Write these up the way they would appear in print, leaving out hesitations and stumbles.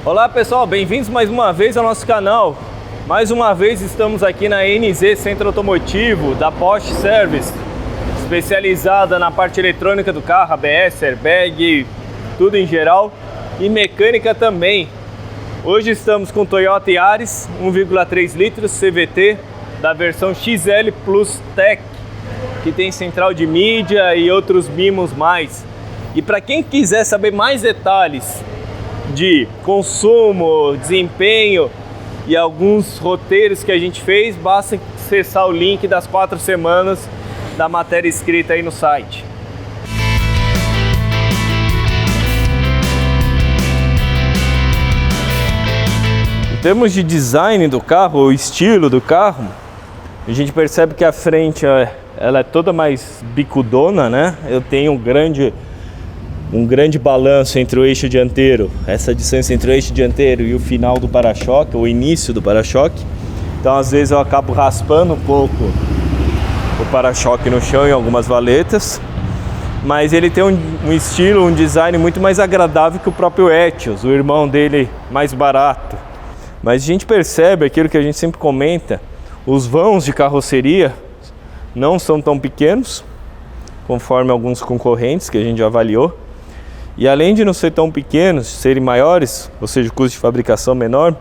Olá pessoal, bem-vindos mais uma vez ao nosso canal. Mais uma vez estamos aqui na NZ Centro Automotivo da Porsche Service, especializada na parte eletrônica do carro, ABS, airbag, tudo em geral, e mecânica também. Hoje estamos com o Toyota Yaris 1,3 litros CVT da versão XL Plus Tech, que tem central de mídia e outros mimos mais. E para quem quiser saber mais detalhes de consumo, desempenho e alguns roteiros que a gente fez, basta acessar o link das 4 semanas da matéria escrita aí no site. Em termos de design do carro, o estilo do carro, a gente percebe que a frente ela é toda mais bicudona, né? Eu tenho um grande balanço entre o eixo dianteiro, essa distância entre o eixo dianteiro e o final do para-choque, o início do para-choque. Então às vezes eu acabo raspando um pouco o para-choque no chão em algumas valetas, mas ele tem um estilo, um design muito mais agradável que o próprio Etios, o irmão dele mais barato. Mas a gente percebe aquilo que a gente sempre comenta, os vãos de carroceria não são tão pequenos, conforme alguns concorrentes que a gente já avaliou. E além de não ser tão pequenos, serem maiores, ou seja, o custo de fabricação menor,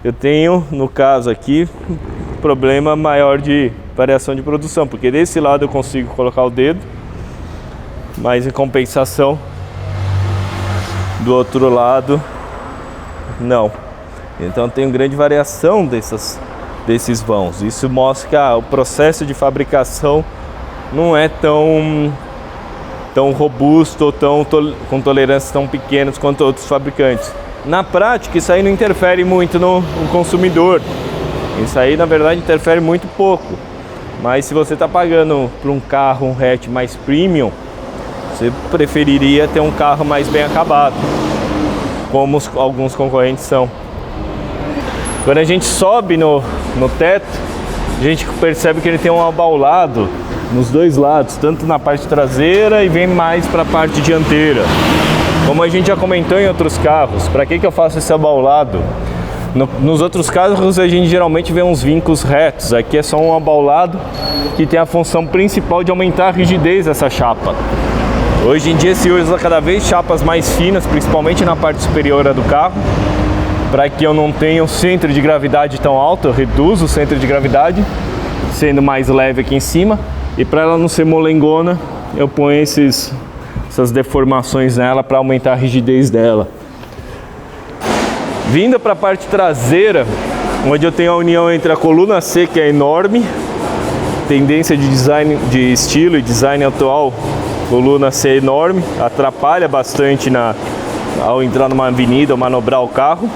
eu tenho, no caso aqui, um problema maior de variação de produção, porque desse lado eu consigo colocar o dedo, mas em compensação, do outro lado, não. Então tem grande variação desses vãos. Isso mostra que o processo de fabricação não é tão robusto ou com tolerâncias tão pequenas quanto outros fabricantes. Na prática, isso aí não interfere muito no consumidor. Isso aí, na verdade, interfere muito pouco. Mas se você está pagando por um carro, um hatch mais premium, você preferiria ter um carro mais bem acabado, como alguns concorrentes são. Quando a gente sobe no teto, a gente percebe que ele tem um abaulado nos dois lados, tanto na parte traseira e vem mais para a parte dianteira. Como a gente já comentou em outros carros, para que eu faço esse abaulado? Nos outros carros a gente geralmente vê uns vincos retos, aqui é só um abaulado que tem a função principal de aumentar a rigidez dessa chapa. Hoje em dia se usa cada vez chapas mais finas, principalmente na parte superior do carro, para que eu não tenha um centro de gravidade tão alto, eu reduzo o centro de gravidade, sendo mais leve aqui em cima. E para ela não ser molengona, eu ponho essas deformações nela para aumentar a rigidez dela. Vindo para a parte traseira, onde eu tenho a união entre a coluna C, que é enorme, tendência de design, de estilo e design atual, coluna C enorme, atrapalha bastante ao entrar numa avenida ou manobrar o carro,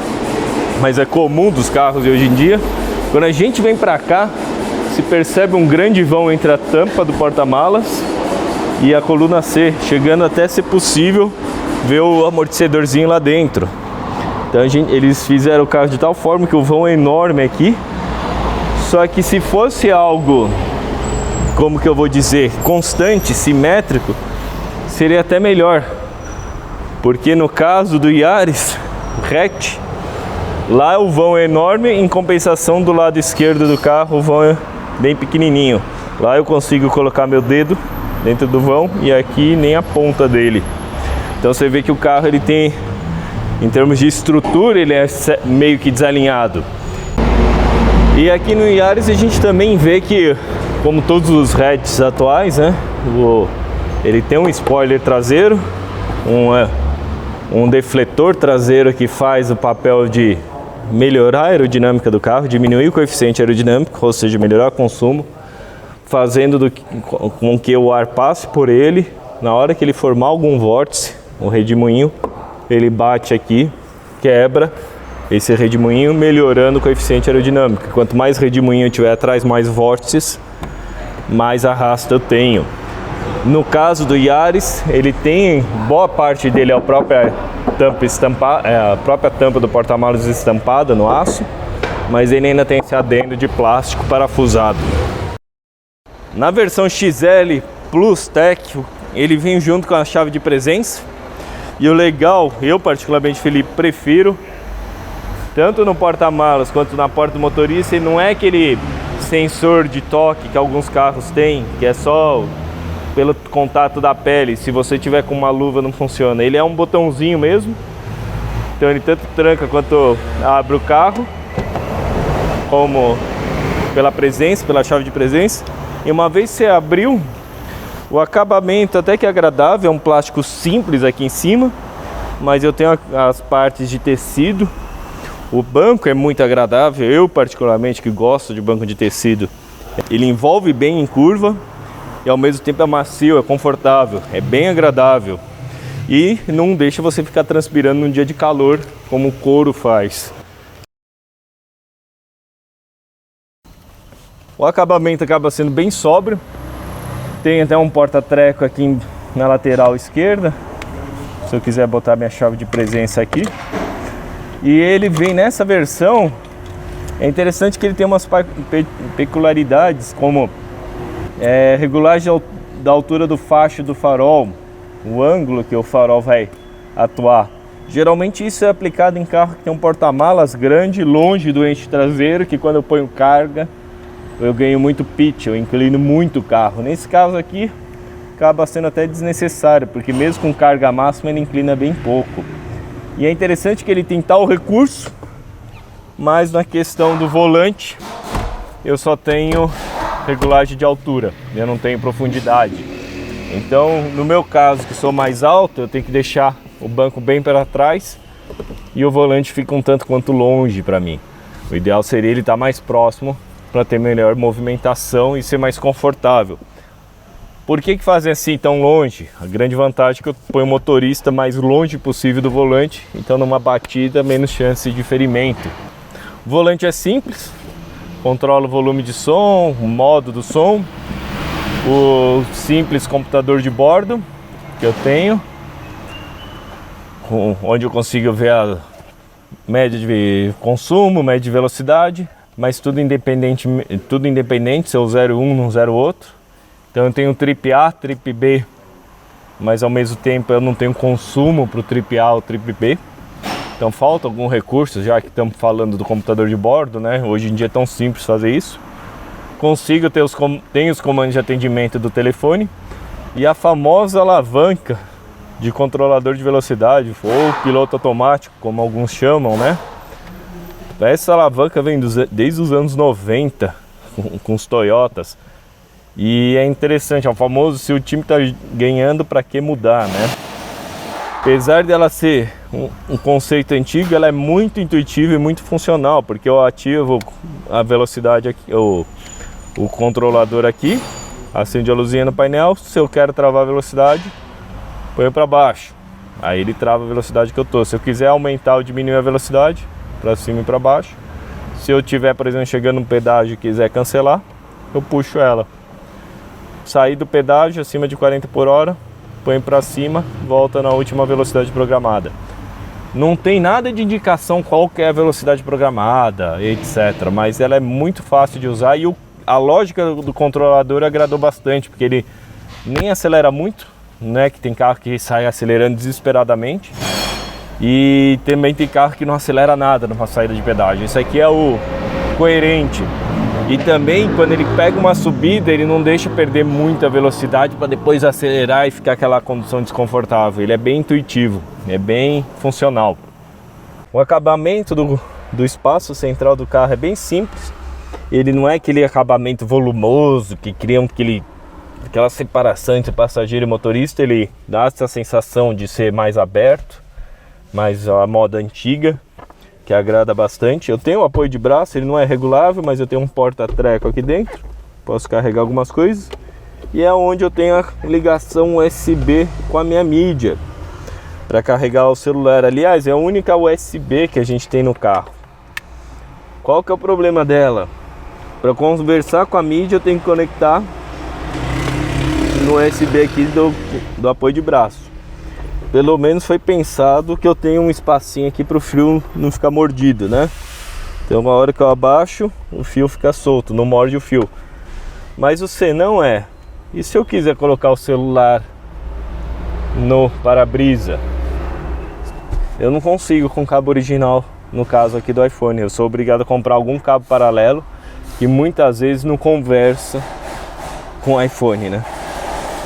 mas é comum dos carros de hoje em dia. Quando a gente vem para cá, se percebe um grande vão entre a tampa do porta-malas e a coluna C, chegando até ser possível ver o amortecedorzinho lá dentro. Então eles fizeram o carro de tal forma que o vão é enorme aqui, só que se fosse algo, como que eu vou dizer, constante, simétrico, seria até melhor, porque no caso do Yaris hatch, lá o vão é enorme, em compensação do lado esquerdo do carro o vão é bem pequenininho. Lá eu consigo colocar meu dedo dentro do vão e aqui nem a ponta dele. Então você vê que o carro ele tem, em termos de estrutura, ele é meio que desalinhado. E aqui no Yaris a gente também vê que, como todos os hatches atuais, né, ele tem um spoiler traseiro, um defletor traseiro que faz o papel de melhorar a aerodinâmica do carro, diminuir o coeficiente aerodinâmico, ou seja, melhorar o consumo, fazendo com que o ar passe por ele. Na hora que ele formar algum vórtice, o redemoinho, ele bate aqui, quebra esse redemoinho, melhorando o coeficiente aerodinâmico. Quanto mais redemoinho eu tiver atrás, mais vórtices, mais arrasto eu tenho. No caso do Yaris, ele tem, boa parte dele é a própria tampa do porta-malas estampada no aço, mas ele ainda tem esse adendo de plástico parafusado. Na versão XL Plus Tech, ele vem junto com a chave de presença, e o legal, eu particularmente, Felipe, prefiro tanto no porta-malas quanto na porta do motorista, ele não é aquele sensor de toque que alguns carros têm, que é só pelo contato da pele, se você tiver com uma luva não funciona. Ele é um botãozinho mesmo, então ele tanto tranca quanto abre o carro, como pela presença, pela chave de presença. E uma vez que você abriu, o acabamento até que é agradável, é um plástico simples aqui em cima, mas eu tenho as partes de tecido. O banco é muito agradável, eu particularmente que gosto de banco de tecido. Ele envolve bem em curva e ao mesmo tempo é macio, é confortável, é bem agradável. E não deixa você ficar transpirando num dia de calor, como o couro faz. O acabamento acaba sendo bem sóbrio. Tem até um porta-treco aqui na lateral esquerda, se eu quiser botar minha chave de presença aqui. E ele vem nessa versão, é interessante que ele tem umas peculiaridades, como regulagem da altura do facho do farol, o ângulo que o farol vai atuar. Geralmente isso é aplicado em carro que tem um porta-malas grande, longe do eixo traseiro, que quando eu ponho carga, eu ganho muito pitch, eu inclino muito o carro. Nesse caso aqui, acaba sendo até desnecessário, porque mesmo com carga máxima ele inclina bem pouco. E é interessante que ele tem tal recurso, mas na questão do volante, eu só tenho regulagem de altura, eu não tenho profundidade. Então, no meu caso, que sou mais alto, eu tenho que deixar o banco bem para trás e o volante fica um tanto quanto longe para mim. O ideal seria ele estar mais próximo para ter melhor movimentação e ser mais confortável. Por que fazem assim tão longe? A grande vantagem é que eu ponho o motorista mais longe possível do volante, então numa batida menos chance de ferimento. O volante é simples, controla o volume de som, o modo do som, o simples computador de bordo que eu tenho, onde eu consigo ver a média de consumo, média de velocidade, mas tudo independente, se eu zero um, não zero outro. Então eu tenho trip A, trip B, mas ao mesmo tempo eu não tenho consumo para o trip A ou trip B. Então falta algum recurso, já que estamos falando do computador de bordo, né? Hoje em dia é tão simples fazer isso. Consigo ter tenho os comandos de atendimento do telefone e a famosa alavanca de controlador de velocidade, ou piloto automático, como alguns chamam, né? Essa alavanca vem desde os anos 90 com os Toyotas. E é interessante, é o famoso, se o time está ganhando, para que mudar, né? Apesar dela ser um conceito antigo, ela é muito intuitiva e muito funcional, porque eu ativo a velocidade aqui, o controlador aqui, acende a luzinha no painel. Se eu quero travar a velocidade, ponho para baixo, aí ele trava a velocidade que eu tô. Se eu quiser aumentar ou diminuir a velocidade, para cima e para baixo. Se eu tiver, por exemplo, chegando no pedágio e quiser cancelar, eu puxo ela. Sair do pedágio acima de 40 por hora, põe para cima, volta na última velocidade programada. Não tem nada de indicação qual que é a velocidade programada, etc. Mas ela é muito fácil de usar e a lógica do controlador agradou bastante, porque ele nem acelera muito, né? Que tem carro que sai acelerando desesperadamente. E também tem carro que não acelera nada numa saída de pedágio. Isso aqui é o coerente. E também, quando ele pega uma subida, ele não deixa perder muita velocidade para depois acelerar e ficar aquela condução desconfortável. Ele é bem intuitivo, é bem funcional. O acabamento do espaço central do carro é bem simples. Ele não é aquele acabamento volumoso que cria aquela separação entre passageiro e motorista. Ele dá essa sensação de ser mais aberto, mais a moda antiga, que agrada bastante. Eu tenho um apoio de braço, ele não é regulável, mas eu tenho um porta-treco aqui dentro, posso carregar algumas coisas. E é onde eu tenho a ligação USB com a minha mídia para carregar o celular. Aliás, é a única USB que a gente tem no carro. Qual que é o problema dela? Para conversar com a mídia eu tenho que conectar no USB aqui do apoio de braço. Pelo menos foi pensado que eu tenho um espacinho aqui para o fio não ficar mordido, né? Então uma hora que eu abaixo, o fio fica solto, não morde o fio. Mas o senão é, e se eu quiser colocar o celular no para-brisa? Eu não consigo com cabo original no caso aqui do iPhone. Eu sou obrigado a comprar algum cabo paralelo que muitas vezes não conversa com o iPhone, né?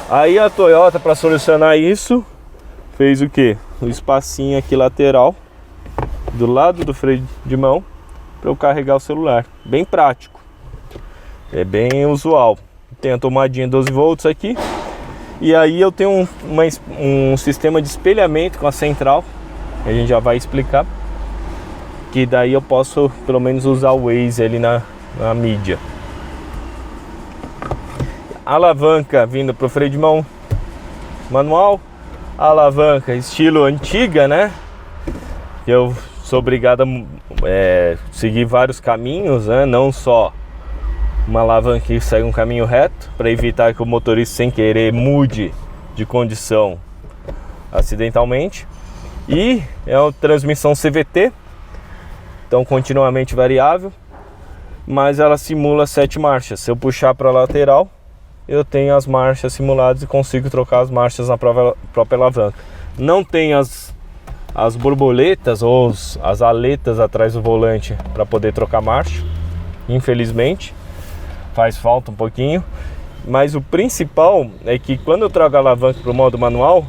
Aí a Toyota, para solucionar isso, fez o que? O espacinho aqui lateral do lado do freio de mão para eu carregar o celular. Bem prático, é bem usual. Tem a tomadinha 12 volts aqui. E aí eu tenho um sistema de espelhamento com a central, que a gente já vai explicar, que daí eu posso pelo menos usar o Waze ali na mídia. Alavanca vindo pro freio de mão manual, alavanca estilo antiga, né? Eu sou obrigado a seguir vários caminhos, né? Não só uma alavanca que segue um caminho reto, para evitar que o motorista sem querer mude de condição acidentalmente. E é uma transmissão CVT, então continuamente variável, mas ela simula 7 marchas. Se eu puxar para a lateral, eu tenho as marchas simuladas e consigo trocar as marchas na própria alavanca. Não tem as borboletas ou as aletas atrás do volante para poder trocar marcha, infelizmente. Faz falta um pouquinho, mas o principal é que quando eu trago a alavanca para o modo manual,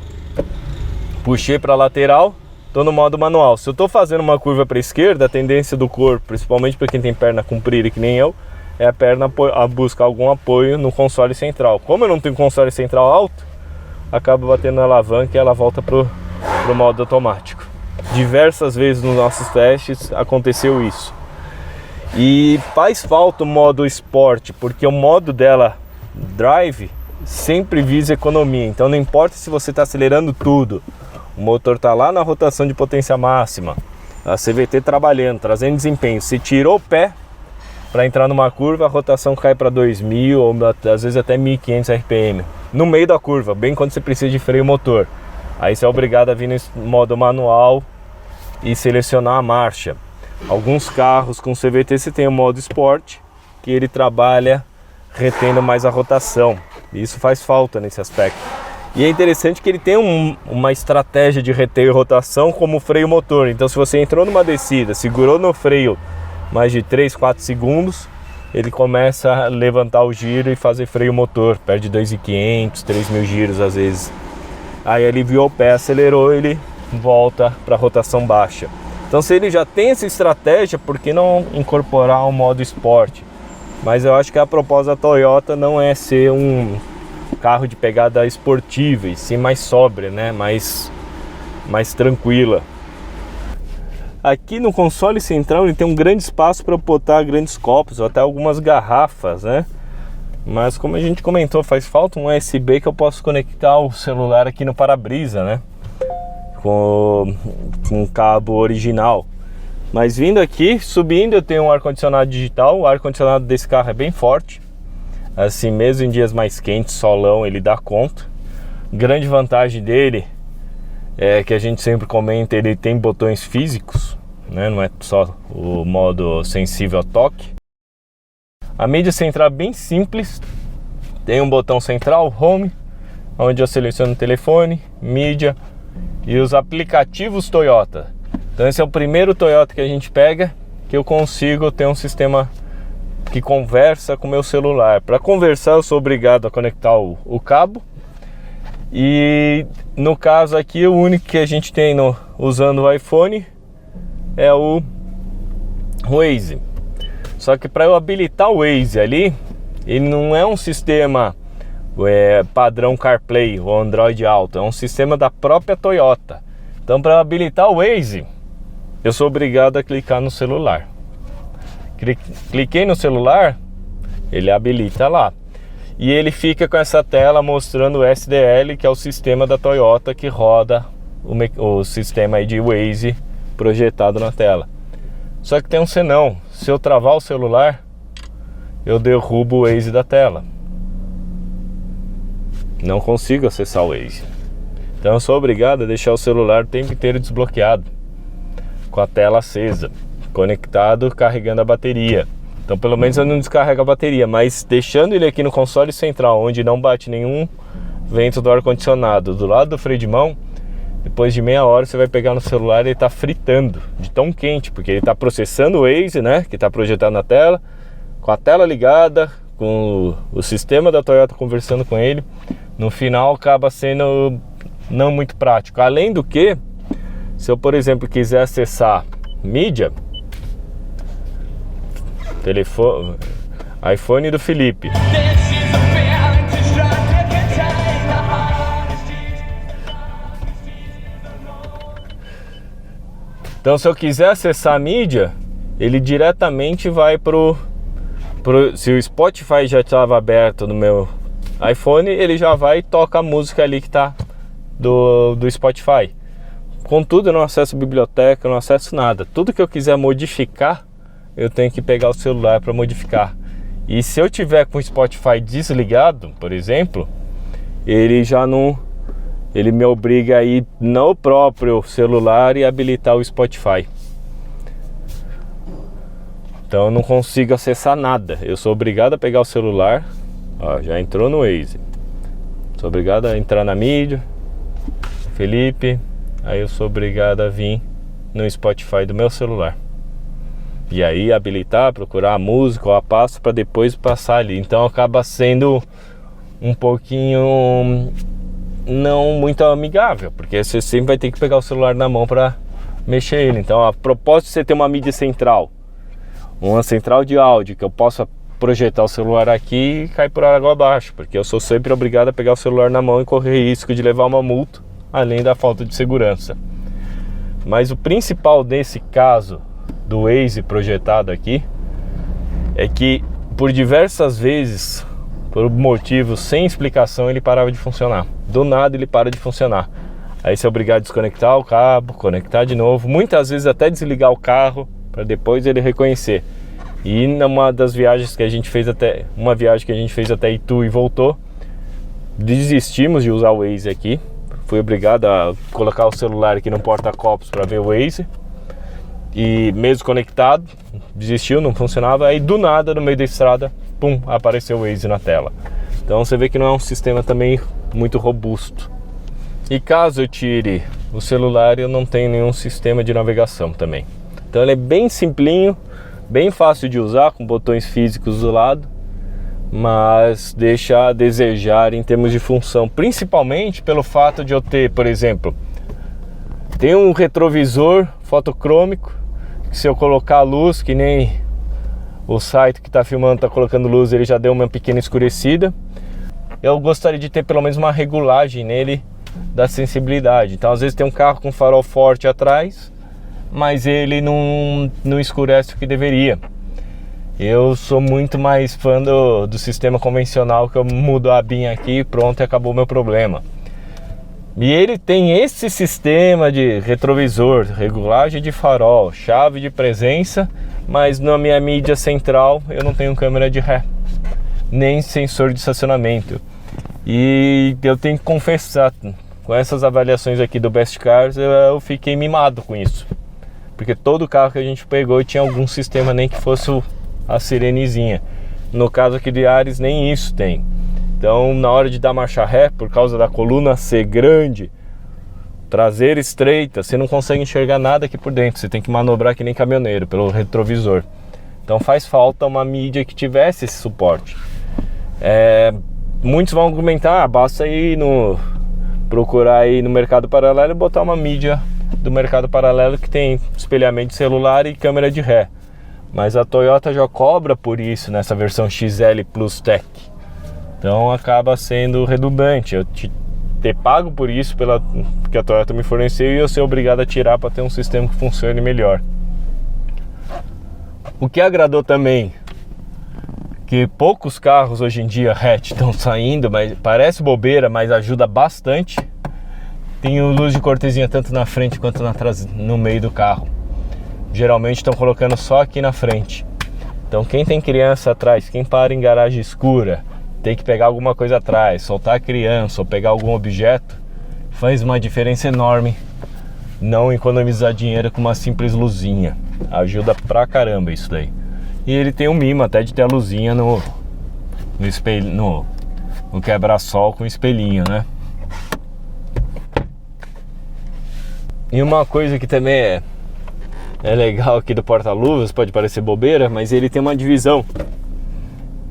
puxei para a lateral, estou no modo manual. Se eu estou fazendo uma curva para a esquerda, a tendência do corpo, principalmente para quem tem perna comprida que nem eu, é a perna a buscar algum apoio no console central. Como eu não tenho console central alto, acabo batendo na alavanca e ela volta pro modo automático. Diversas vezes nos nossos testes aconteceu isso. E faz falta o modo Sport, porque o modo dela Drive sempre visa economia. Então não importa se você está acelerando tudo, o motor está lá na rotação de potência máxima, a CVT trabalhando, trazendo desempenho. Se tirou o pé para entrar numa curva, a rotação cai para 2000 ou às vezes até 1500 RPM no meio da curva, bem quando você precisa de freio motor. Aí você é obrigado a vir no modo manual e selecionar a marcha. Alguns carros com CVT você tem o modo Sport, que ele trabalha retendo mais a rotação. E isso faz falta nesse aspecto. E é interessante que ele tem uma estratégia de reter rotação como freio motor. Então se você entrou numa descida, segurou no freio mais de 3, 4 segundos, ele começa a levantar o giro e fazer freio motor. Perde 2.500, 3.000 giros às vezes. Aí aliviou o pé, acelerou, ele volta para rotação baixa. Então se ele já tem essa estratégia, por que não incorporar um modo esporte? Mas eu acho que a proposta da Toyota não é ser um carro de pegada esportiva, e sim mais sóbria, né? mais tranquila. Aqui no console central ele tem um grande espaço para botar grandes copos ou até algumas garrafas, né? Mas como a gente comentou, faz falta um USB que eu posso conectar o celular aqui no para-brisa, né? Com um cabo original. Mas vindo aqui, subindo, eu tenho um ar-condicionado digital. O ar-condicionado desse carro é bem forte, assim, mesmo em dias mais quentes, solão, ele dá conta. Grande vantagem dele é que a gente sempre comenta, ele tem botões físicos, né? Não é só o modo sensível ao toque. A mídia central é bem simples. Tem um botão central, Home, onde eu seleciono o telefone, mídia e os aplicativos Toyota. Então esse é o primeiro Toyota que a gente pega, que eu consigo ter um sistema que conversa com o meu celular. Para conversar eu sou obrigado a conectar o cabo. E no caso aqui o único que a gente tem usando o iPhone é o Waze. Só que para eu habilitar o Waze ali, ele não é um sistema padrão CarPlay ou Android Auto, é um sistema da própria Toyota. Então para habilitar o Waze, eu sou obrigado a clicar no celular. Cliquei no celular, ele habilita lá. E ele fica com essa tela mostrando o SDL, que é o sistema da Toyota que roda o sistema aí de Waze projetado na tela. Só que tem um senão. Se eu travar o celular, eu derrubo o Waze da tela. Não consigo acessar o Waze. Então eu sou obrigado a deixar o celular o tempo inteiro desbloqueado, com a tela acesa, conectado, carregando a bateria. Então pelo menos eu não descarrego a bateria, mas deixando ele aqui no console central, onde não bate nenhum vento do ar-condicionado, do lado do freio de mão, depois de meia hora você vai pegar no celular e ele tá fritando de tão quente, porque ele tá processando o Waze, né, que tá projetado na tela, com a tela ligada, com o sistema da Toyota conversando com ele. No final acaba sendo não muito prático. Além do que, se eu, por exemplo, quiser acessar mídia, telefone, iPhone do Felipe, então se eu quiser acessar a mídia, ele diretamente vai se o Spotify já estava aberto no meu iPhone, ele já vai e toca a música ali que tá do Spotify. Contudo, eu não acesso biblioteca, eu não acesso nada. Tudo que eu quiser modificar, eu tenho que pegar o celular para modificar. E se eu tiver com o Spotify desligado, por exemplo, ele já não... ele me obriga a ir no próprio celular e habilitar o Spotify. Então eu não consigo acessar nada. Eu sou obrigado a pegar o celular. Ó, já entrou no Waze. Sou obrigado a entrar na mídia, Felipe. Aí eu sou obrigado a vir no Spotify do meu celular. E aí habilitar, procurar a música ou a pasta para depois passar ali. Então acaba sendo um pouquinho não muito amigável, porque você sempre vai ter que pegar o celular na mão para mexer ele. Então a propósito de você ter uma mídia central, uma central de áudio, que eu possa projetar o celular aqui e cair por água abaixo, porque eu sou sempre obrigado a pegar o celular na mão e correr risco de levar uma multa, além da falta de segurança. Mas o principal desse caso do Waze projetado aqui é que por diversas vezes, por motivos sem explicação, ele parava de funcionar. Do nada ele para de funcionar. Aí você é obrigado a desconectar o cabo, conectar de novo, muitas vezes até desligar o carro para depois ele reconhecer. E numa das viagens que a gente fez uma viagem que a gente fez até Itu e voltou, desistimos de usar o Waze aqui. Fui obrigado a colocar o celular aqui no porta-copos para ver o Waze. E mesmo conectado, desistiu, não funcionava. Aí do nada, no meio da estrada, pum, apareceu o Waze na tela. Então você vê que não é um sistema também muito robusto. E caso eu tire o celular, eu não tenho nenhum sistema de navegação também. Então ele é bem simplinho, bem fácil de usar, com botões físicos do lado, mas deixa a desejar em termos de função, principalmente pelo fato de eu ter, por exemplo, tem um retrovisor fotocrômico, que se eu colocar a luz, que nem o site que está filmando está colocando luz, ele já deu uma pequena escurecida. Eu gostaria de ter pelo menos uma regulagem nele da sensibilidade. Então às vezes tem um carro com farol forte atrás, mas ele não escurece o que deveria. Eu sou muito mais fã do sistema convencional, que eu mudo a abinha aqui e pronto, acabou o meu problema. E ele tem esse sistema de retrovisor, regulagem de farol, chave de presença, mas na minha mídia central eu não tenho câmera de ré, nem sensor de estacionamento. E eu tenho que confessar, com essas avaliações aqui do Best Cars, eu fiquei mimado com isso. Porque todo carro que a gente pegou tinha algum sistema, nem que fosse a sirenezinha. No caso aqui de Yaris, nem isso tem. Então na hora de dar marcha ré, por causa da coluna ser grande, traseira estreita, você não consegue enxergar nada aqui por dentro. Você tem que manobrar que nem caminhoneiro pelo retrovisor. Então faz falta uma mídia que tivesse esse suporte. Muitos vão argumentar, basta ir procurar aí no mercado paralelo e botar uma mídia do mercado paralelo que tem espelhamento de celular e câmera de ré. Mas a Toyota já cobra por isso nessa versão XL Plus Tech. Então acaba sendo redundante eu ter pago por isso que a Toyota me forneceu e eu ser obrigado a tirar para ter um sistema que funcione melhor. O que agradou também, que poucos carros hoje em dia hatch estão saindo, mas parece bobeira, mas ajuda bastante. Tem luz de cortesia tanto na frente quanto no meio do carro. Geralmente estão colocando só aqui na frente. Então quem tem criança atrás, quem para em garagem escura, tem que pegar alguma coisa atrás, soltar a criança ou pegar algum objeto, faz uma diferença enorme não economizar dinheiro com uma simples luzinha. Ajuda pra caramba isso daí. E ele tem um mimo até de ter a luzinha no espelho, no quebra-sol com espelhinho, né? E uma coisa que também é legal aqui do porta-luvas, pode parecer bobeira, mas ele tem uma divisão.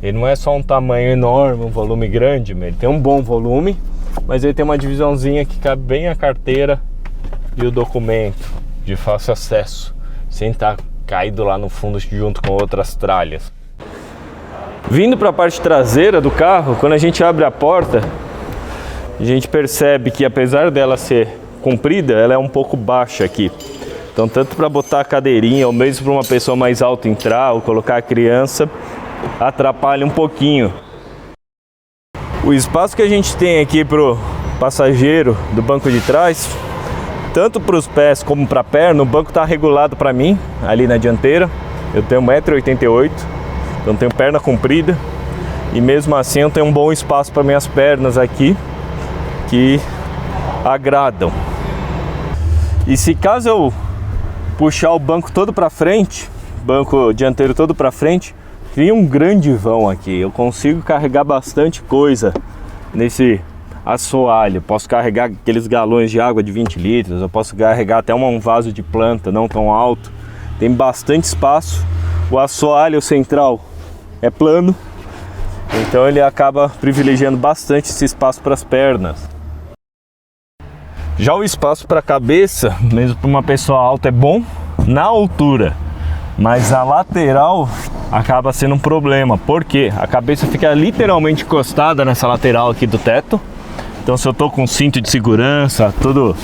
Ele não é só um tamanho enorme, um volume grande, ele tem um bom volume, mas ele tem uma divisãozinha que cabe bem a carteira e o documento, de fácil acesso, sem estar caído lá no fundo junto com outras tralhas. Vindo para a parte traseira do carro, quando a gente abre a porta, a gente percebe que apesar dela ser comprida, ela é um pouco baixa aqui. Então tanto para botar a cadeirinha ou mesmo para uma pessoa mais alta entrar ou colocar a criança, atrapalha um pouquinho. O espaço que a gente tem aqui pro passageiro do banco de trás, tanto para os pés como para a perna, o banco está regulado para mim, ali na dianteira. Eu tenho 1,88 m, então tenho perna comprida. E mesmo assim eu tenho um bom espaço para minhas pernas aqui, que agradam. E se caso eu puxar o banco todo para frente, banco dianteiro todo para frente, cria um grande vão aqui. Eu consigo carregar bastante coisa nesse assoalho. Posso carregar aqueles galões de água de 20 litros, eu posso carregar até um vaso de planta não tão alto. Tem bastante espaço. O assoalho central é plano, então ele acaba privilegiando bastante esse espaço para as pernas. Já o espaço para a cabeça, mesmo para uma pessoa alta, é bom na altura, mas a lateral acaba sendo um problema, porque a cabeça fica literalmente encostada nessa lateral aqui do teto. Então se eu tô com cinto de segurança, tudo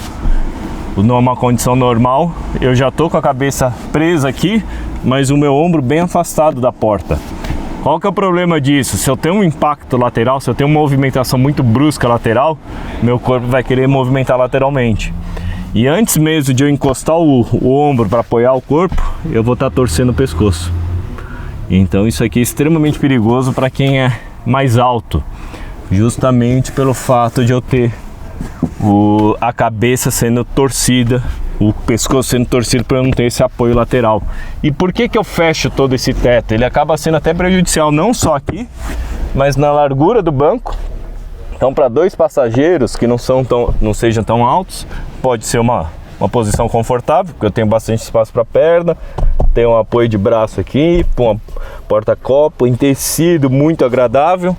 numa condição normal, eu já tô com a cabeça presa aqui, mas o meu ombro bem afastado da porta. Qual que é o problema disso? Se eu tenho um impacto lateral, se eu tenho uma movimentação muito brusca lateral, meu corpo vai querer movimentar lateralmente. E antes mesmo de eu encostar o ombro para apoiar o corpo, eu vou estar torcendo o pescoço. Então isso aqui é extremamente perigoso para quem é mais alto, justamente pelo fato de eu ter a cabeça sendo torcida, o pescoço sendo torcido para eu não ter esse apoio lateral. E por que que eu fecho todo esse teto? Ele acaba sendo até prejudicial não só aqui, mas na largura do banco. Então para dois passageiros que não sejam tão altos, pode ser uma posição confortável, porque eu tenho bastante espaço para a perna, tenho um apoio de braço aqui, uma porta-copo em tecido muito agradável,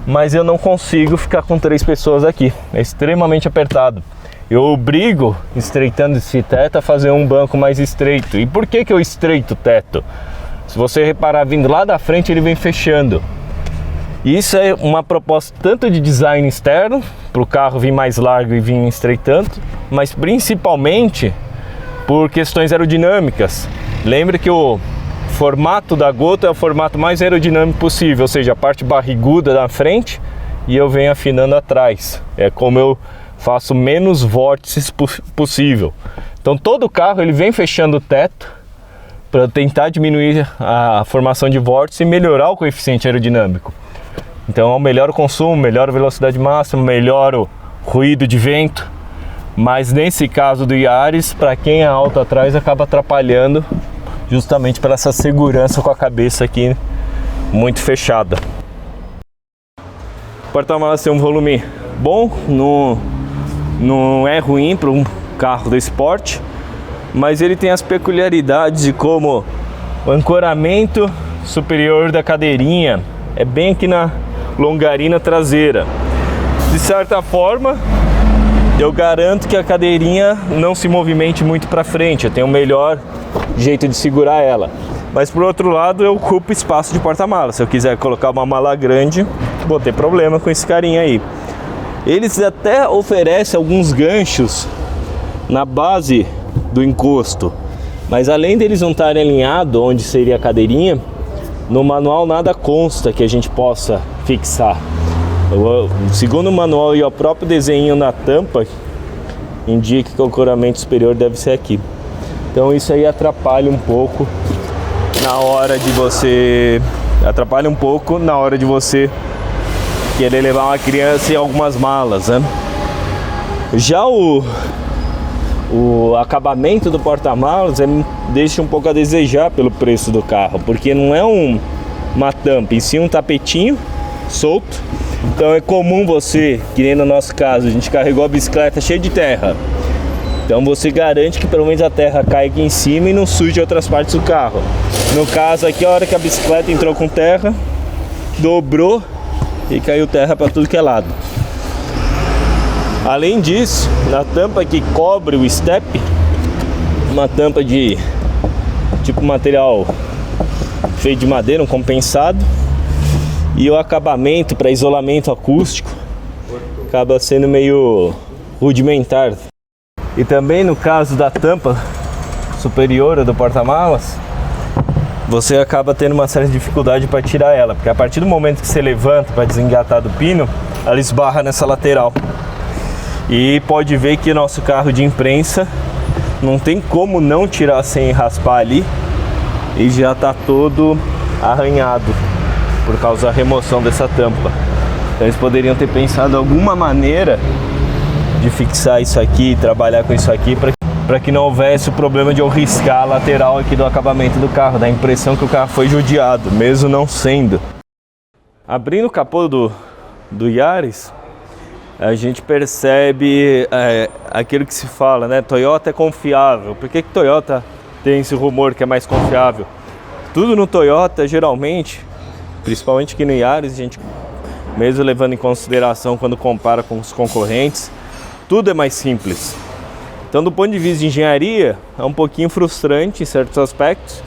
mas eu não consigo ficar com 3 pessoas aqui, é extremamente apertado. Eu obrigo, estreitando esse teto, a fazer um banco mais estreito. E por que que eu estreito o teto? Se você reparar, vindo lá da frente, ele vem fechando. Isso é uma proposta tanto de design externo, para o carro vir mais largo e vir estreitando, mas principalmente por questões aerodinâmicas. Lembre que o formato da gota é o formato mais aerodinâmico possível, ou seja, a parte barriguda da frente e eu venho afinando atrás. É como eu faço menos vórtices possível. Então todo carro ele vem fechando o teto para tentar diminuir a formação de vórtice e melhorar o coeficiente aerodinâmico. Então eu melhoro o consumo, melhoro a velocidade máxima, melhoro o ruído de vento. Mas nesse caso do Yaris, para quem é alto atrás, acaba atrapalhando justamente pela essa segurança com a cabeça aqui muito fechada. O porta-malas tem um volume bom, não é ruim para um carro desse porte, mas ele tem as peculiaridades de como o ancoramento superior da cadeirinha é bem aqui na longarina traseira. De certa forma, eu garanto que a cadeirinha não se movimente muito para frente, eu tenho um melhor jeito de segurar ela. Mas por outro lado, eu ocupo espaço de porta-malas. Se eu quiser colocar uma mala grande, vou ter problema com esse carinha aí. Eles até oferecem alguns ganchos na base do encosto, mas além deles não estarem alinhados onde seria a cadeirinha, no manual nada consta que a gente possa fixar. Segundo o manual e o próprio desenho na tampa, indica que o ancoramento superior deve ser aqui. Então isso aí atrapalha um pouco na hora de você querer levar uma criança e algumas malas, né? Já o acabamento do porta-malas deixa um pouco a desejar pelo preço do carro, porque não é uma tampa, em si um tapetinho solto. Então é comum você, que nem no nosso caso, a gente carregou a bicicleta cheia de terra Então você garante que pelo menos a terra cai aqui em cima e não suje outras partes do carro. No caso aqui, a hora que a bicicleta entrou com terra, dobrou e caiu terra para tudo que é lado. Além disso, na tampa que cobre o step, uma tampa de tipo material feito de madeira, um compensado, e o acabamento para isolamento acústico acaba sendo meio rudimentar. E também no caso da tampa superior do porta-malas, você acaba tendo uma certa dificuldade para tirar ela, porque a partir do momento que você levanta para desengatar do pino, ela esbarra nessa lateral. E pode ver que nosso carro de imprensa não tem como não tirar sem raspar ali, e já está todo arranhado por causa da remoção dessa tampa. Então eles poderiam ter pensado alguma maneira de fixar isso aqui e trabalhar com isso aqui para que não houvesse o problema de eu riscar a lateral aqui do acabamento do carro, dá a impressão que o carro foi judiado, mesmo não sendo. Abrindo o capô do Yaris, a gente percebe aquilo que se fala, né? Toyota é confiável. Por que Toyota tem esse rumor que é mais confiável? Tudo no Toyota, geralmente, principalmente aqui no Yaris, a gente, mesmo levando em consideração quando compara com os concorrentes, tudo é mais simples. Então, do ponto de vista de engenharia, é um pouquinho frustrante em certos aspectos,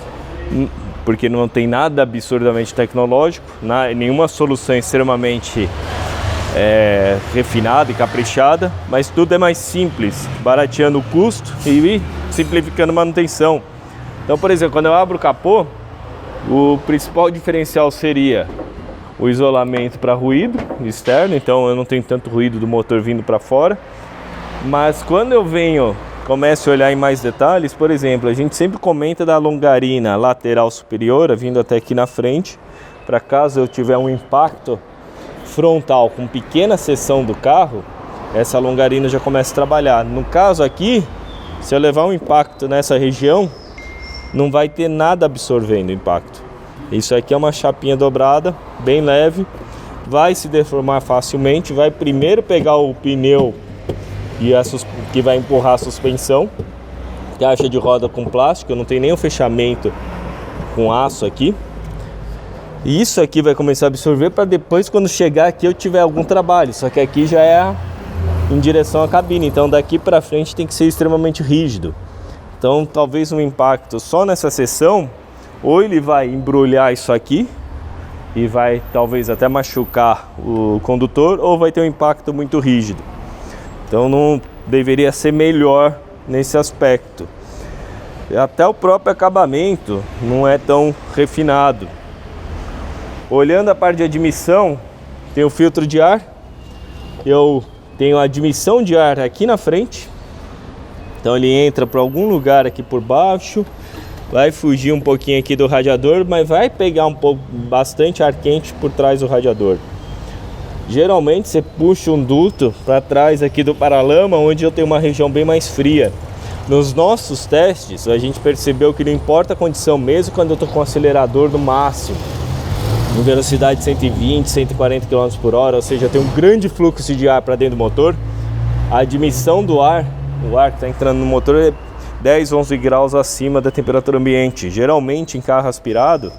porque não tem nada absurdamente tecnológico, nenhuma solução extremamente refinada e caprichada, mas tudo é mais simples, barateando o custo e simplificando a manutenção. Então, por exemplo, quando eu abro o capô, o principal diferencial seria o isolamento para ruído externo, então eu não tenho tanto ruído do motor vindo para fora. Mas quando eu começo a olhar em mais detalhes, por exemplo, a gente sempre comenta da longarina lateral superior, vindo até aqui na frente, para caso eu tiver um impacto frontal com pequena seção do carro, essa longarina já começa a trabalhar. No caso aqui, se eu levar um impacto nessa região, não vai ter nada absorvendo o impacto. Isso aqui é uma chapinha dobrada, bem leve, vai se deformar facilmente, vai primeiro pegar o pneu e que vai empurrar a suspensão, caixa de roda com plástico, não tem nem o fechamento com aço aqui. E isso aqui vai começar a absorver para depois, quando chegar aqui, eu tiver algum trabalho. Só que aqui já é em direção à cabine, então daqui para frente tem que ser extremamente rígido. Então talvez um impacto só nessa seção, ou ele vai embrulhar isso aqui e vai talvez até machucar o condutor, ou vai ter um impacto muito rígido. Então não deveria ser melhor nesse aspecto. Até o próprio acabamento não é tão refinado. Olhando a parte de admissão, tem o filtro de ar. Eu tenho a admissão de ar aqui na frente. Então ele entra para algum lugar aqui por baixo, vai fugir um pouquinho aqui do radiador, mas vai pegar bastante ar quente por trás do radiador. Geralmente você puxa um duto para trás aqui do paralama, onde eu tenho uma região bem mais fria. Nos nossos testes, a gente percebeu que não importa a condição, mesmo quando eu estou com o acelerador no máximo, em velocidade de 120, 140 km por hora, ou seja, tem um grande fluxo de ar para dentro do motor, a admissão do ar, o ar que está entrando no motor é 10, 11 graus acima da temperatura ambiente. Geralmente em carro aspirado,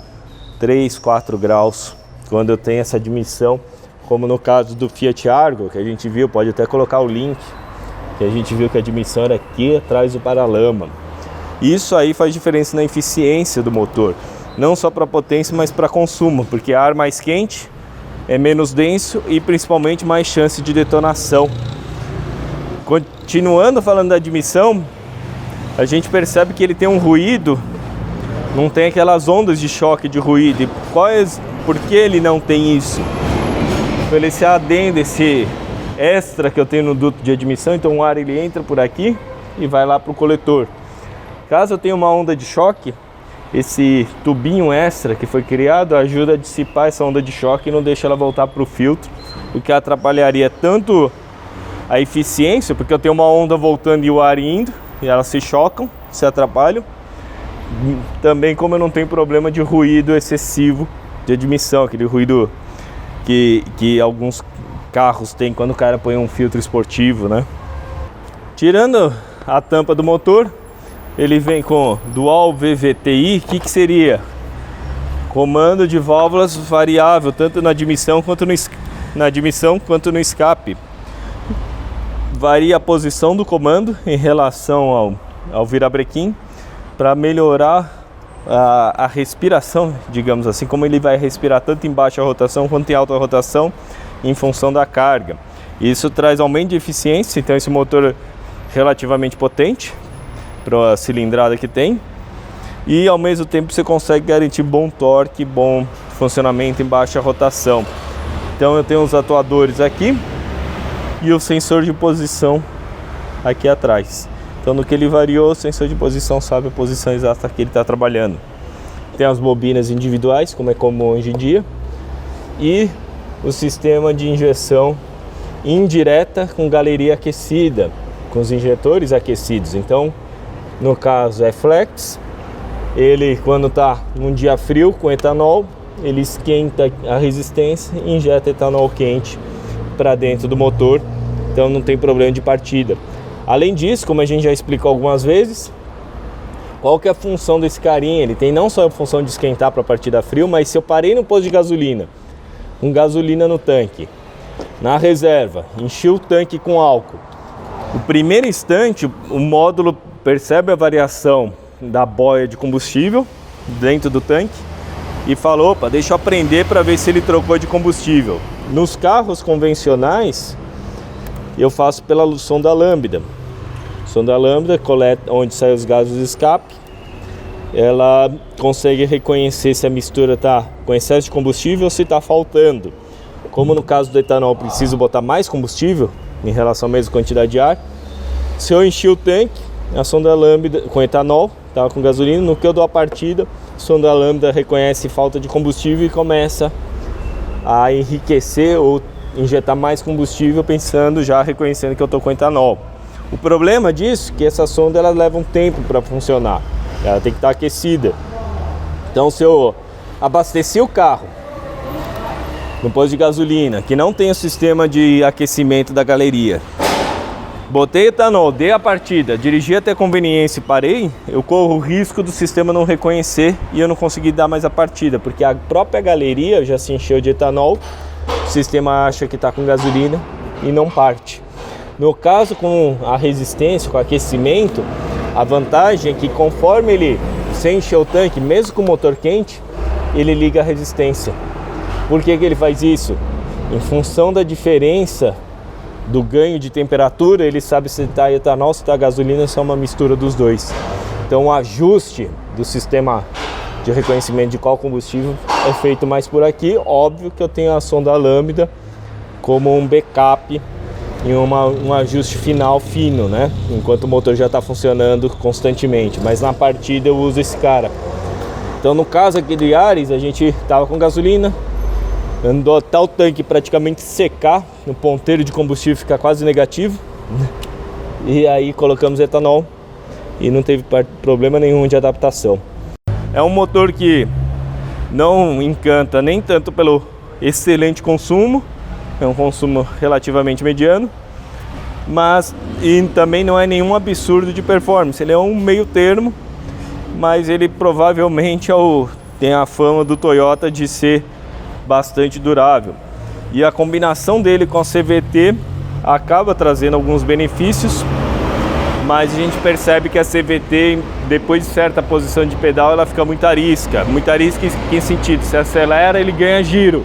3, 4 graus, quando eu tenho essa admissão. Como no caso do Fiat Argo, que a gente viu, pode até colocar o link, que a gente viu que a admissão era aqui atrás do paralama. Isso aí faz diferença na eficiência do motor, não só para potência, mas para consumo, porque ar mais quente é menos denso e principalmente mais chance de detonação. Continuando falando da admissão, a gente percebe que ele tem um ruído, não tem aquelas ondas de choque de ruído. E por que ele não tem isso? Esse adendo, esse extra que eu tenho no duto de admissão, então o ar ele entra por aqui e vai lá para o coletor. Caso eu tenha uma onda de choque, esse tubinho extra que foi criado ajuda a dissipar essa onda de choque e não deixa ela voltar para o filtro, o que atrapalharia tanto a eficiência, porque eu tenho uma onda voltando e o ar indo, e elas se chocam, se atrapalham. Também como eu não tenho problema de ruído excessivo de admissão, aquele ruído que alguns carros têm quando o cara põe um filtro esportivo, né? Tirando a tampa do motor. Ele vem com Dual VVTi. O que seria? Comando de válvulas variável, tanto na admissão quanto no escape. Varia a posição do comando em relação ao virabrequim para melhorar a respiração, digamos assim, como ele vai respirar tanto em baixa rotação quanto em alta rotação em função da carga. Isso traz aumento de eficiência, então esse motor é relativamente potente para a cilindrada que tem. E ao mesmo tempo você consegue garantir bom torque, bom funcionamento em baixa rotação. Então eu tenho os atuadores aqui e o sensor de posição aqui atrás. Então no que ele variou, o sensor de posição sabe a posição exata que ele está trabalhando. Tem as bobinas individuais, como é comum hoje em dia, e o sistema de injeção indireta com galeria aquecida, com os injetores aquecidos. Então no caso é flex. Ele, quando está num dia frio com etanol, ele esquenta a resistência e injeta etanol quente para dentro do motor, então não tem problema de partida. Além disso, como a gente já explicou algumas vezes, qual que é a função desse carinha? Ele tem não só a função de esquentar para partida frio, mas se eu parei no posto de gasolina, com gasolina no tanque, na reserva, enchi o tanque com álcool, no primeiro instante o módulo percebe a variação da boia de combustível dentro do tanque e falou, opa, deixa eu aprender para ver se ele trocou de combustível. Nos carros convencionais eu faço pela sonda lambda. Sonda lambda coleta onde saem os gases de escape. Ela consegue reconhecer se a mistura está com excesso de combustível ou se está faltando. Como no caso do etanol preciso botar mais combustível em relação à mesma quantidade de ar, se eu enchi o tanque, a sonda lambda com etanol, estava com gasolina, no que eu dou a partida, a sonda lambda reconhece falta de combustível e começa a enriquecer ou injetar mais combustível, pensando, já reconhecendo que eu estou com etanol. O problema disso é que essa sonda ela leva um tempo para funcionar, ela tem que estar aquecida. Então se eu abastecer o carro no posto de gasolina, que não tem o sistema de aquecimento da galeria, botei etanol, dei a partida, dirigi até a conveniência e parei, eu corro o risco do sistema não reconhecer e eu não conseguir dar mais a partida, porque a própria galeria já se encheu de etanol, o sistema acha que está com gasolina e não parte. No caso com a resistência, com o aquecimento, a vantagem é que conforme ele se encher o tanque, mesmo com o motor quente, ele liga a resistência. Por que ele faz isso? Em função da diferença do ganho de temperatura, ele sabe se está etanol, se está gasolina, se é uma mistura dos dois. Então o ajuste do sistema de reconhecimento de qual combustível é feito mais por aqui. Óbvio que eu tenho a sonda lambda como um backup e um ajuste final fino, né? Enquanto o motor já está funcionando constantemente, mas na partida eu uso esse cara. Então no caso aqui do Yaris, a gente estava com gasolina, andou até o tanque praticamente secar, no ponteiro de combustível ficar quase negativo, e aí colocamos etanol e não teve problema nenhum de adaptação. É um motor que não encanta nem tanto pelo excelente consumo, é um consumo relativamente mediano, mas e também não é nenhum absurdo de performance, ele é um meio termo, mas ele provavelmente tem a fama do Toyota de ser bastante durável. E a combinação dele com a CVT acaba trazendo alguns benefícios, mas a gente percebe que a CVT, depois de certa posição de pedal, ela fica muito arisca. Muito arisca em que sentido? Se acelera, ele ganha giro.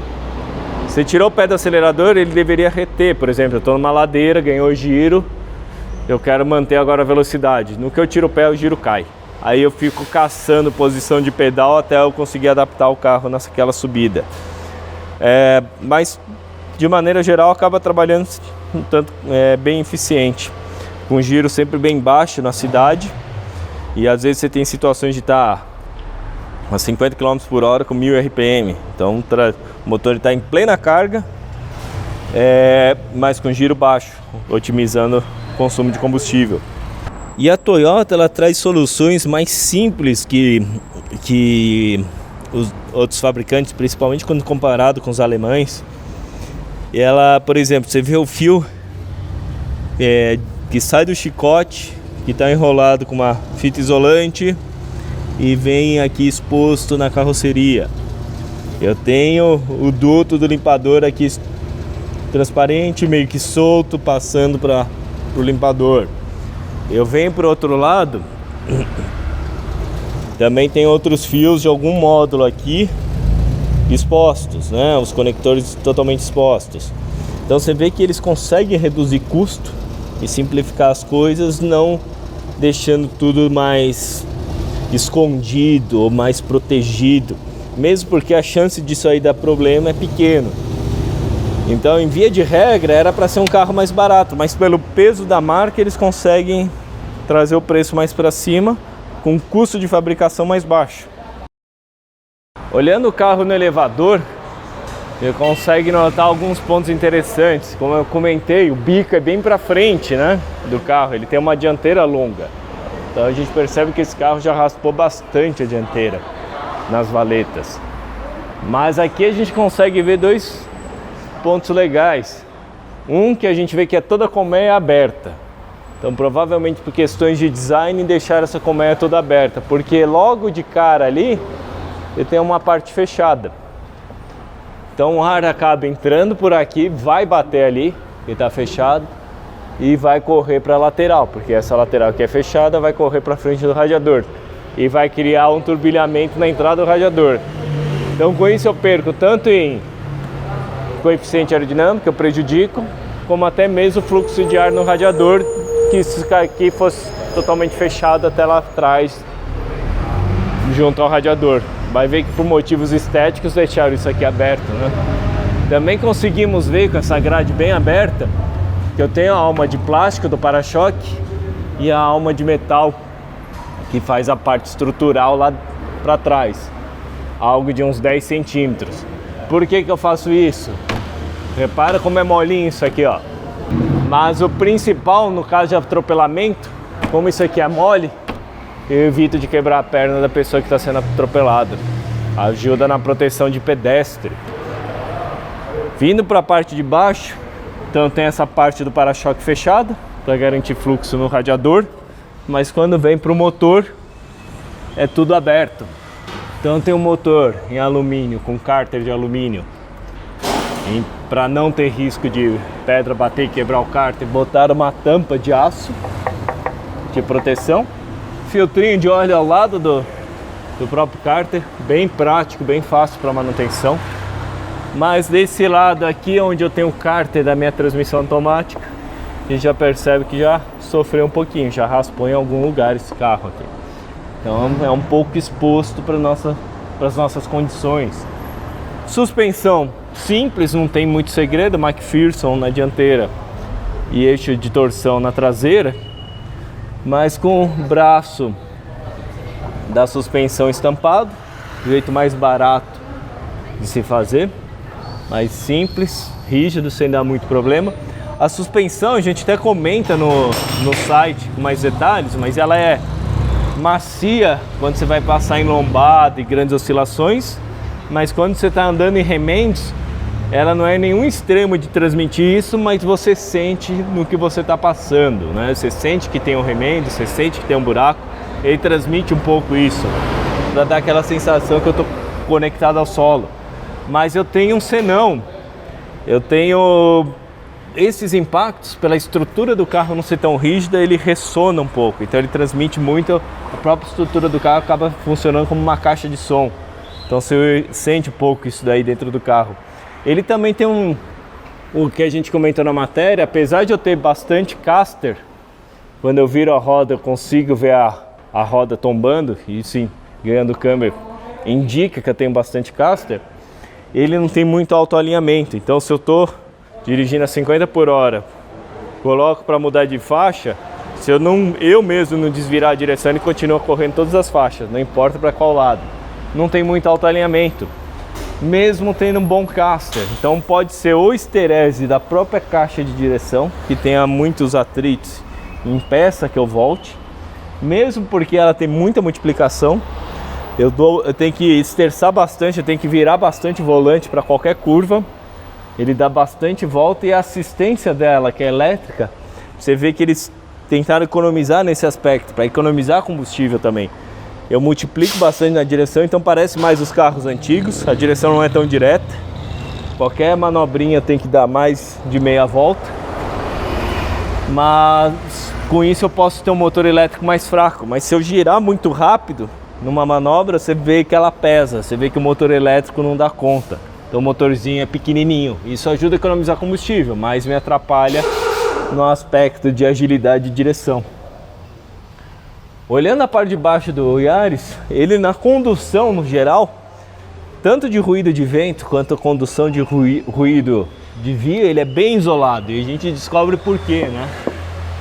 Se tirou o pé do acelerador, ele deveria reter. Por exemplo, eu estou numa ladeira, ganhou giro, eu quero manter agora a velocidade. No que eu tiro o pé, o giro cai. Aí eu fico caçando posição de pedal até eu conseguir adaptar o carro naquela subida. Mas de maneira geral acaba trabalhando bem eficiente, com giro sempre bem baixo na cidade, e às vezes você tem situações de estar a 50 km por hora com 1000 RPM, então o motor está em plena carga, mas com giro baixo, otimizando o consumo de combustível. E a Toyota ela traz soluções mais simples que os outros fabricantes, principalmente quando comparado com os alemães. Ela, por exemplo, você vê o fio que sai do chicote, que está enrolado com uma fita isolante e vem aqui exposto na carroceria. Eu tenho o duto do limpador aqui transparente, meio que solto, passando para o limpador. Eu venho para o outro lado, também tem outros fios de algum módulo aqui expostos, né? Os conectores totalmente expostos. Então você vê que eles conseguem reduzir custo e simplificar as coisas, não deixando tudo mais escondido ou mais protegido, mesmo porque a chance disso aí dar problema é pequeno. Então, em via de regra, era para ser um carro mais barato, mas pelo peso da marca eles conseguem trazer o preço mais para cima com um custo de fabricação mais baixo. Olhando o carro no elevador, você consegue notar alguns pontos interessantes. Como eu comentei, o bico é bem para frente, né, do carro, ele tem uma dianteira longa. Então a gente percebe que esse carro já raspou bastante a dianteira nas valetas. Mas aqui a gente consegue ver dois pontos legais. Um que a gente vê que é toda a colmeia aberta. Então provavelmente por questões de design deixaram essa colmeia toda aberta, porque logo de cara ali ele tem uma parte fechada. Então o ar acaba entrando por aqui, vai bater ali, que está fechado, e vai correr para a lateral, porque essa lateral que é fechada vai correr para frente do radiador e vai criar um turbilhamento na entrada do radiador. Então com isso eu perco tanto em coeficiente aerodinâmico, eu prejudico, como até mesmo o fluxo de ar no radiador, que se aqui fosse totalmente fechado até lá atrás, junto ao radiador. Vai ver que por motivos estéticos deixaram isso aqui aberto, né? Também conseguimos ver com essa grade bem aberta que eu tenho a alma de plástico do para-choque e a alma de metal que faz a parte estrutural lá para trás, algo de uns 10 centímetros. Por que eu faço isso? Repara como é molinho isso aqui, ó. Mas o principal, no caso de atropelamento, como isso aqui é mole, eu evito de quebrar a perna da pessoa que está sendo atropelada. Ajuda na proteção de pedestre. Vindo para a parte de baixo, então tem essa parte do para-choque fechada para garantir fluxo no radiador, mas quando vem para o motor é tudo aberto. Então tem um motor em alumínio com cárter de alumínio. Para não ter risco de pedra bater e quebrar o cárter, botaram uma tampa de aço de proteção. Filtrinho de óleo ao lado do próprio cárter, bem prático, bem fácil para manutenção. Mas desse lado aqui, onde eu tenho o cárter da minha transmissão automática, a gente já percebe que já sofreu um pouquinho, já raspou em algum lugar esse carro aqui. Então é um pouco exposto para as nossas condições. Suspensão simples, não tem muito segredo, McPherson na dianteira e eixo de torção na traseira, mas com o braço da suspensão estampado, jeito mais barato de se fazer, mais simples, rígido, sem dar muito problema. A suspensão a gente até comenta no site com mais detalhes, mas ela é macia quando você vai passar em lombada e grandes oscilações, mas quando você está andando em remendos, ela não é nenhum extremo de transmitir isso, mas você sente no que você está passando, né? Você sente que tem um remendo, você sente que tem um buraco, ele transmite um pouco isso, para dar aquela sensação que eu estou conectado ao solo. Mas eu tenho um senão, eu tenho esses impactos, pela estrutura do carro não ser tão rígida, ele ressona um pouco, então ele transmite muito, a própria estrutura do carro acaba funcionando como uma caixa de som, então você sente um pouco isso daí dentro do carro. Ele também tem o que a gente comentou na matéria, apesar de eu ter bastante caster, quando eu viro a roda eu consigo ver a roda tombando, e sim, ganhando câmera, indica que eu tenho bastante caster. Ele não tem muito autoalinhamento, então se eu estou dirigindo a 50 por hora, coloco para mudar de faixa, se eu mesmo não desvirar a direção, ele continua correndo todas as faixas, não importa para qual lado. Não tem muito autoalinhamento, mesmo tendo um bom caster. Então pode ser ou esterese da própria caixa de direção, que tenha muitos atritos, impeça que eu volte, mesmo porque ela tem muita multiplicação. Eu tenho que esterçar bastante, eu tenho que virar bastante o volante para qualquer curva. Ele dá bastante volta, e a assistência dela, que é elétrica, você vê que eles tentar economizar nesse aspecto, para economizar combustível também. Eu multiplico bastante na direção, então parece mais os carros antigos, a direção não é tão direta. Qualquer manobrinha tem que dar mais de meia volta. Mas com isso eu posso ter um motor elétrico mais fraco. Mas se eu girar muito rápido numa manobra, você vê que ela pesa, você vê que o motor elétrico não dá conta. Então o motorzinho é pequenininho. Isso ajuda a economizar combustível, mas me atrapalha no aspecto de agilidade de direção. Olhando a parte de baixo do Yaris, ele na condução no geral, tanto de ruído de vento quanto a condução de ruído de via, ele é bem isolado. E a gente descobre por quê, né?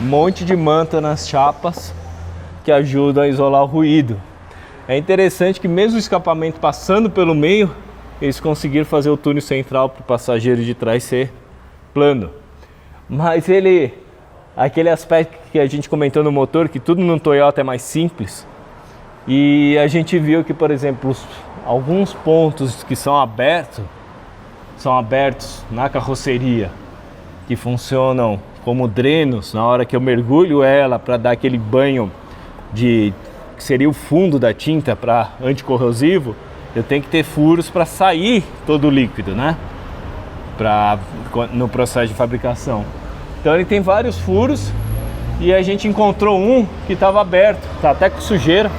Um monte de manta nas chapas que ajuda a isolar o ruído. É interessante que mesmo o escapamento passando pelo meio, eles conseguiram fazer o túnel central para o passageiro de trás ser plano. Mas aquele aspecto que a gente comentou no motor, que tudo no Toyota é mais simples, e a gente viu que, por exemplo, alguns pontos que são abertos na carroceria, que funcionam como drenos na hora que eu mergulho ela para dar aquele banho que seria o fundo da tinta para anticorrosivo. Eu tenho que ter furos para sair todo o líquido, né? No processo de fabricação. Então ele tem vários furos e a gente encontrou um que estava aberto, tá até com sujeira.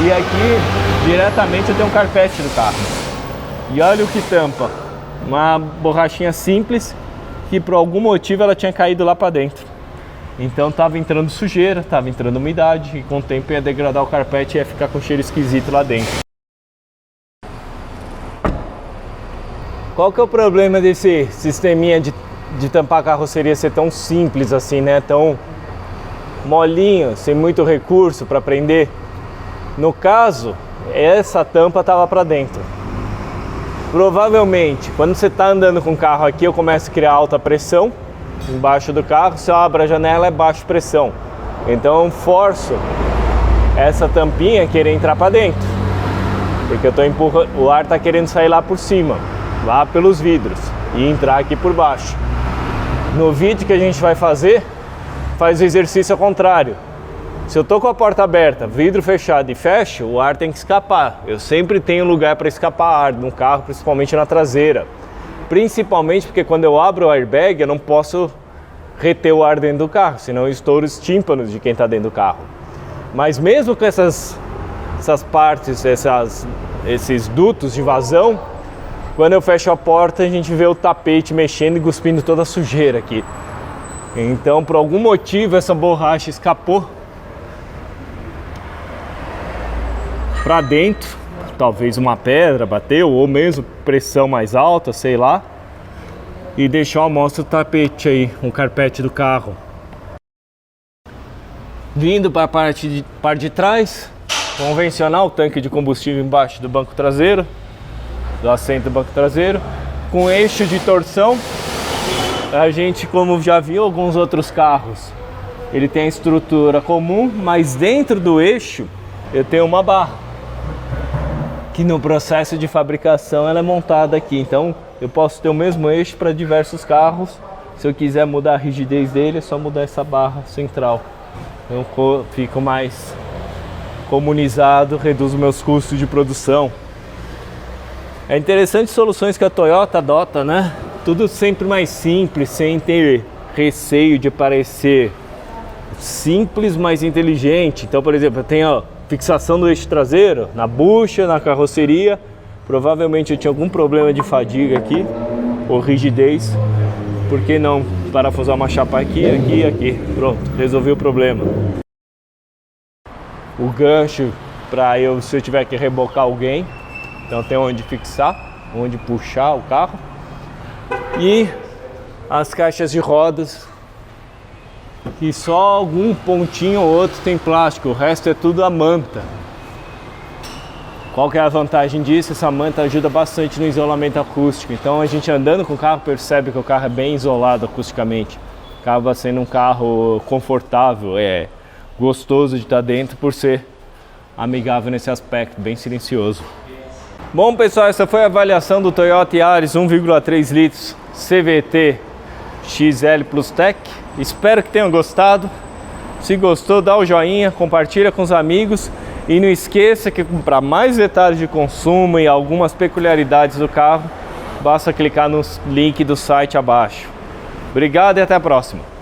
E aqui diretamente eu tenho um carpete do carro. E olha o que tampa. Uma borrachinha simples que por algum motivo ela tinha caído lá para dentro. Então estava entrando sujeira, estava entrando umidade e com o tempo ia degradar o carpete e ia ficar com cheiro esquisito lá dentro. Qual que é o problema desse sisteminha de tampar a carroceria ser tão simples assim, né? Tão molinho, sem muito recurso para prender? No caso, essa tampa estava para dentro. Provavelmente, quando você está andando com o carro aqui, eu começo a criar alta pressão embaixo do carro. Se eu abro a janela, é baixa pressão. Então eu forço essa tampinha a querer entrar para dentro, porque eu tô empurrando, o ar está querendo sair lá por cima, lá pelos vidros, e entrar aqui por baixo. No vídeo que a gente vai fazer, faz o exercício ao contrário. Se eu tô com a porta aberta, vidro fechado e fecho, o ar tem que escapar. Eu sempre tenho lugar para escapar ar no carro, principalmente na traseira. Principalmente porque quando eu abro o airbag, eu não posso reter o ar dentro do carro, senão eu estouro os tímpanos de quem está dentro do carro. Mas mesmo com essas partes, esses dutos de vazão, quando eu fecho a porta, a gente vê o tapete mexendo e cuspindo toda a sujeira aqui. Então, por algum motivo, essa borracha escapou para dentro. Talvez uma pedra bateu, ou mesmo pressão mais alta, sei lá. E deixou a mostra o tapete aí, um carpete do carro. Vindo para a parte de trás, convencional, tanque de combustível embaixo do banco traseiro, do assento do banco traseiro, com eixo de torção. A gente, como já viu alguns outros carros, ele tem a estrutura comum, mas dentro do eixo eu tenho uma barra, que no processo de fabricação ela é montada aqui. Então eu posso ter o mesmo eixo para diversos carros. Se eu quiser mudar a rigidez dele, é só mudar essa barra central. Eu fico mais comunizado, reduzo meus custos de produção. É interessante soluções que a Toyota adota, né? Tudo sempre mais simples, sem ter receio de parecer simples, mas inteligente. Então, por exemplo, eu tenho a fixação do eixo traseiro na bucha, na carroceria. Provavelmente eu tinha algum problema de fadiga aqui, ou rigidez. Por que não parafusar uma chapa aqui, aqui e aqui? Pronto, resolvi o problema. O gancho para se eu tiver que rebocar alguém, então tem onde fixar, onde puxar o carro. E as caixas de rodas, que só algum pontinho ou outro tem plástico, o resto é tudo a manta. Qual que é a vantagem disso? Essa manta ajuda bastante no isolamento acústico. Então a gente andando com o carro percebe que o carro é bem isolado acusticamente. Acaba sendo um carro confortável, gostoso de estar dentro por ser amigável nesse aspecto, bem silencioso. Bom pessoal, essa foi a avaliação do Toyota Yaris 1,3 litros CVT XL Plus Tech. Espero que tenham gostado. Se gostou, dá o joinha, compartilha com os amigos e não esqueça que para mais detalhes de consumo e algumas peculiaridades do carro, basta clicar no link do site abaixo. Obrigado e até a próxima.